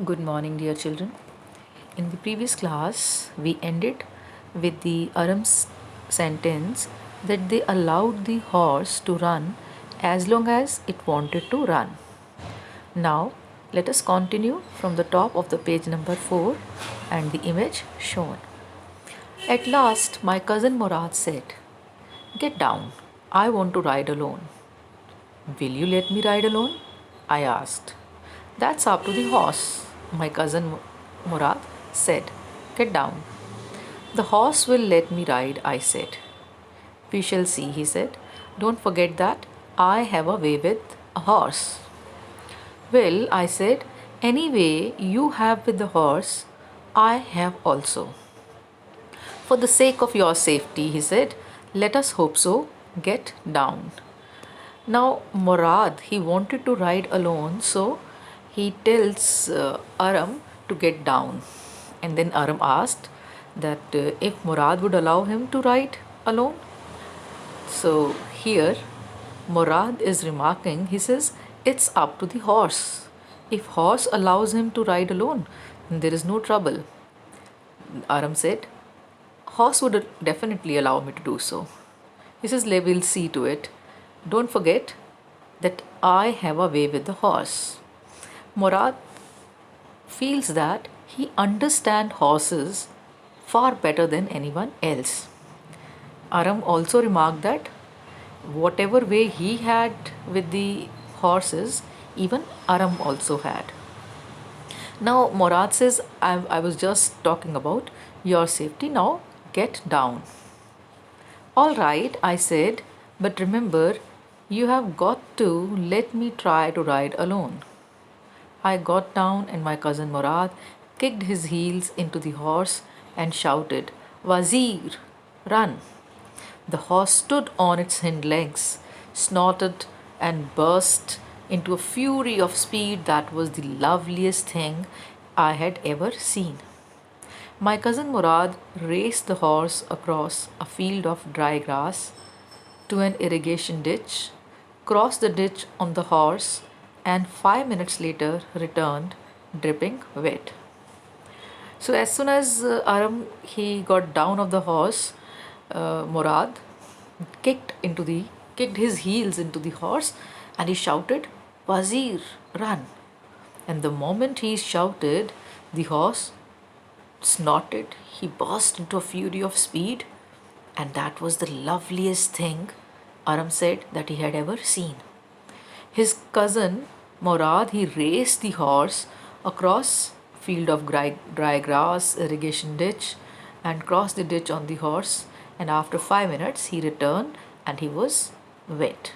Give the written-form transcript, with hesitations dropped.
Good morning, dear children. In the previous class, we ended with the Aram's sentence that they allowed the horse to run as long as it wanted to run. Now, let us continue from the top of the page number 4 and the image shown. At last, my cousin Murad said, "Get down. I want to ride alone." "Will you let me ride alone?" I asked. "That's up to the horse," my cousin Murad said. "Get down." "The horse will let me ride," I said. "We shall see," he said. "Don't forget that I have a way with a horse." "Well," I said, "any way you have with the horse, I have also." "For the sake of your safety," he said, "let us hope so. Get down." Now, Murad, he wanted to ride alone, so he tells Aram to get down. And then Aram asked that if Murad would allow him to ride alone. So here, Murad is remarking, he says, it's up to the horse. If horse allows him to ride alone, there is no trouble. Aram said, horse would definitely allow me to do so. He says, we'll see to it. Don't forget that I have a way with the horse. Murad feels that he understands horses far better than anyone else. Aram also remarked that whatever way he had with the horses, even Aram also had. Now Murad says, I was just talking about your safety, now get down. "All right," I said, "but remember, you have got to let me try to ride alone." I got down and my cousin Murad kicked his heels into the horse and shouted, "Wazir, run!" The horse stood on its hind legs, snorted, and burst into a fury of speed that was the loveliest thing I had ever seen. My cousin Murad raced the horse across a field of dry grass to an irrigation ditch, crossed the ditch on the horse, and 5 minutes later returned, dripping wet. So as soon as Aram he got down of the horse, Murad kicked his heels into the horse, and he shouted, "Wazir, run!" And the moment he shouted, the horse snorted. He burst into a fury of speed, and that was the loveliest thing Aram said that he had ever seen. His cousin Murad he raced the horse across field of dry grass, irrigation ditch, and crossed the ditch on the horse. And after 5 minutes, he returned and he was wet.